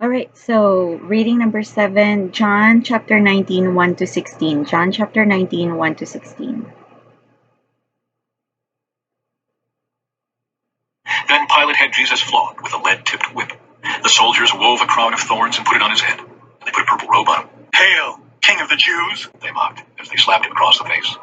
All right, so reading number 7, John chapter 19, 1 to 16. John chapter 19, 1 to 16. Then Pilate had Jesus flogged with a lead-tipped whip. The soldiers wove a crown of thorns and put it on his head. They put a purple robe on him. "Hail, King of the Jews!" they mocked as they slapped him across the face.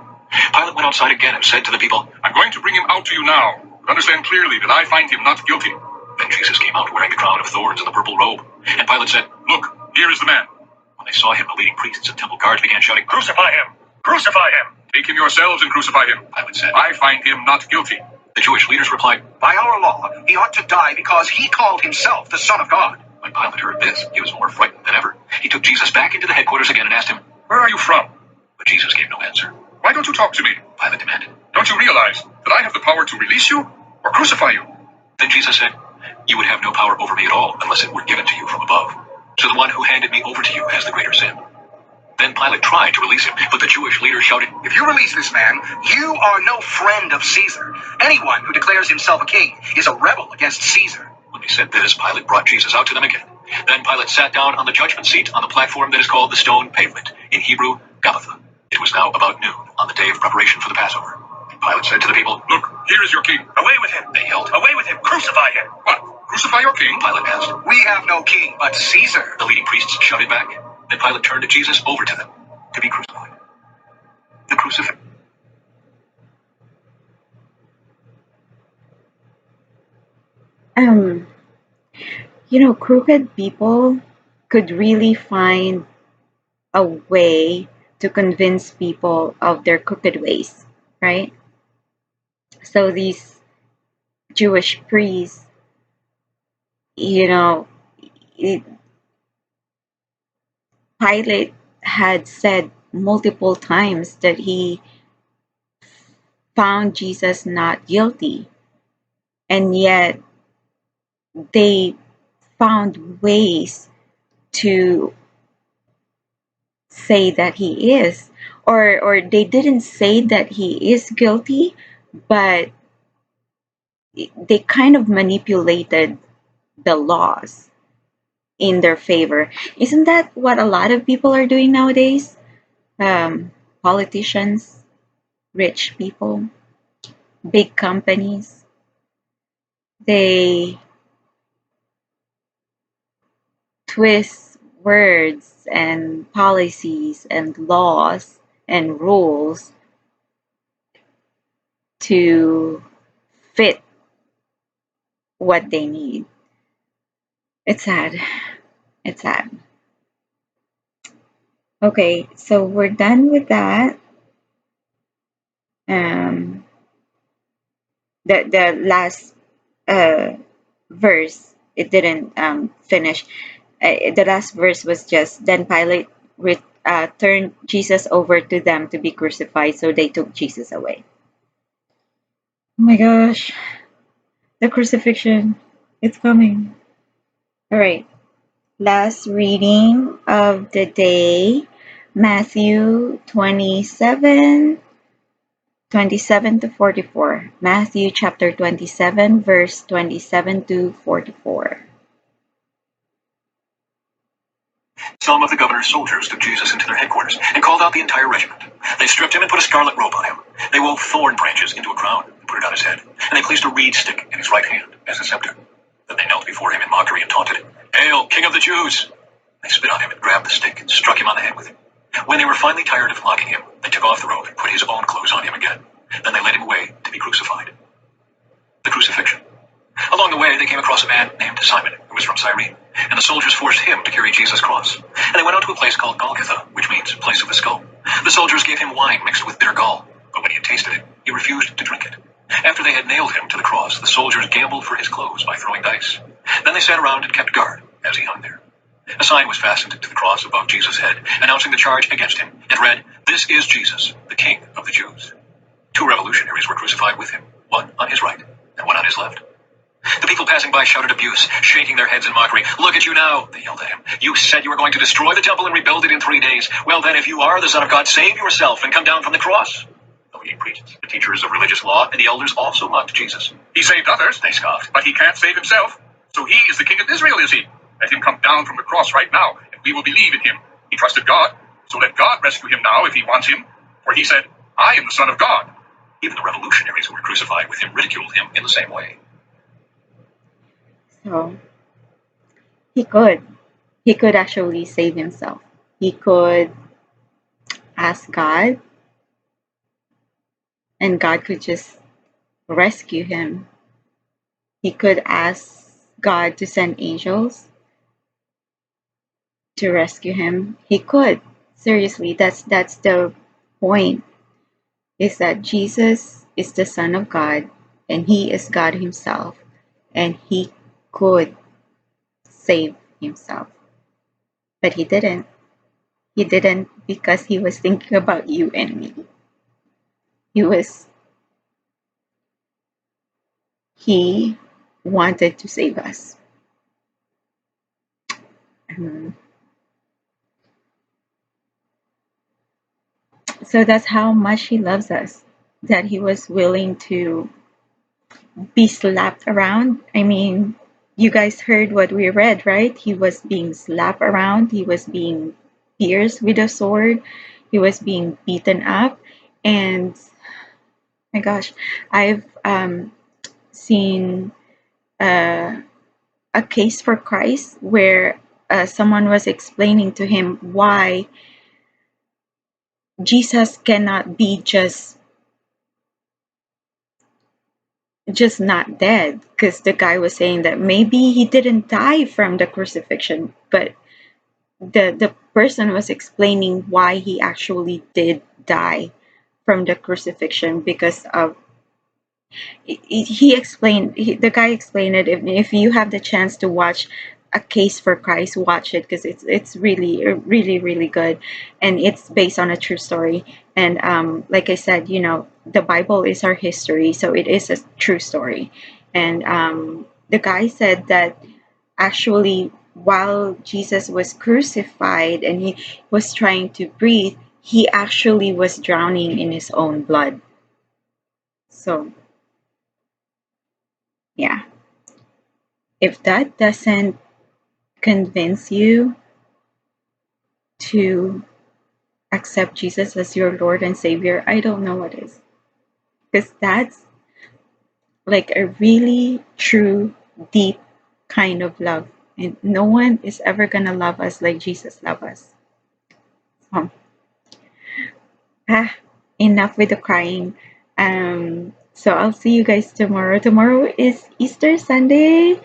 Pilate went outside again and said to the people, "I'm going to bring him out to you now, but understand clearly that I find him not guilty." Then Jesus came out wearing the crown of thorns and the purple robe. And Pilate said, "Look, here is the man." When they saw him, the leading priests and temple guards began shouting, "Crucify him! Crucify him! Take him yourselves and crucify him." Pilate said, "I find him not guilty." The Jewish leaders replied, "By our law, he ought to die because he called himself the Son of God." When Pilate heard this, he was more frightened than ever. He took Jesus back into the headquarters again and asked him, "Where are you from?" But Jesus gave no answer. "Why don't you talk to me?" Pilate demanded. "Don't you realize that I have the power to release you or crucify you?" Then Jesus said, "You would have no power over me at all unless it were given to you from above. So the one who handed me over to you has the greater sin." Then Pilate tried to release him, but the Jewish leader shouted, "If you release this man, you are no friend of Caesar. Anyone who declares himself a king is a rebel against Caesar." When they said this, Pilate brought Jesus out to them again. Then Pilate sat down on the judgment seat on the platform that is called the Stone Pavement, in Hebrew, Gabbatha. It was now about noon, on the day of preparation for the Passover. Pilate said to the people, "Look, here is your king." "Away with him," they yelled. "Away with him! Crucify him!" "What? Crucify your king?" Pilate asked. "We have no king but Caesar," the leading priests shouted back. Then Pilate turned Jesus over to them to be crucified. The crucifix. Um, crooked people could really find a way to convince people of their crooked ways, right? So these Jewish priests, you know, it, Pilate had said multiple times that he found Jesus not guilty, and yet they found ways to say that he is, or they didn't say that he is guilty, but they kind of manipulated the laws in their favor. Isn't that what a lot of people are doing nowadays? Politicians, rich people, big companies, they twist words and policies and laws and rules to fit what they need. It's sad. It's sad. Okay, so we're done with that. Um, the last verse, it didn't finish. The last verse was just, then Pilate turned Jesus over to them to be crucified, so they took Jesus away. Oh my gosh, the crucifixion, it's coming. All right, last reading of the day, Matthew 27 to 44. Matthew chapter 27, verse 27 to 44. Some of the governor's soldiers took Jesus into their headquarters and called out the entire regiment. They stripped him and put a scarlet robe on him. They wove thorn branches into a crown and put it on his head. And they placed a reed stick in his right hand as a scepter. Then they knelt before him in mockery and taunted, "Hail, King of the Jews!" They spit on him and grabbed the stick and struck him on the head with it. When they were finally tired of mocking him, they took off the robe and put his own clothes on him again. Then they led him away to be crucified. The crucifixion. Along the way, they came across a man named Simon, who was from Cyrene, and the soldiers forced him to carry Jesus' cross. And they went out to a place called Golgotha, which means place of the skull. The soldiers gave him wine mixed with bitter gall, but when he had tasted it, he refused to drink it. After they had nailed him to the cross, the soldiers gambled for his clothes by throwing dice. Then they sat around and kept guard as he hung there. A sign was fastened to the cross above Jesus' head, announcing the charge against him. It read, "This is Jesus, the King of the Jews." 2 revolutionaries were crucified with him, one on his right and one on his left. The people passing by shouted abuse, shaking their heads in mockery. "Look at you now," they yelled at him. "You said you were going to destroy the temple and rebuild it in 3 days. Well then, if you are the Son of God, save yourself and come down from the cross." The leading priests, the teachers of religious law, and the elders also mocked Jesus. "He saved others," they scoffed, "but he can't save himself. So he is the King of Israel, is he? Let him come down from the cross right now, and we will believe in him. He trusted God, so let God rescue him now if he wants him. For he said, I am the Son of God. Even the revolutionaries who were crucified with him ridiculed him in the same way. So he could. He could actually save himself. He could ask God, and God could just rescue him. He could ask God to send angels to rescue him. He could. Seriously, that's the point. Is that Jesus is the Son of God and he is God himself and he could save himself. But he didn't. He didn't because he was thinking about you and me. He he wanted to save us. Um, so that's how much he loves us, that he was willing to be slapped around. I mean, you guys heard what we read, right? He was being slapped around, he was being pierced with a sword, he was being beaten up. And my gosh, I've seen uh, a case for Christ where someone was explaining to him why Jesus cannot be just not dead, because the guy was saying that maybe he didn't die from the crucifixion, but the person was explaining why he actually did die from the crucifixion because of he explained the guy explained it. If you have the chance to watch a case for Christ, watch it because it's really really good, and it's based on a true story. And like I said, the Bible is our history, so it is a true story. And the guy said that actually while Jesus was crucified and he was trying to breathe, he actually was drowning in his own blood. So yeah, if that doesn't convince you to accept Jesus as your Lord and Savior, I don't know what is. Because that's like a really true, deep kind of love. And no one is ever going to love us like Jesus loves us. So, ah, enough with the crying. So I'll see you guys tomorrow. Tomorrow is Easter Sunday.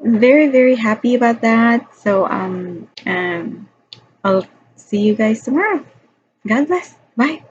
Very, very happy about that. So I'll see you guys tomorrow. God bless. Bye.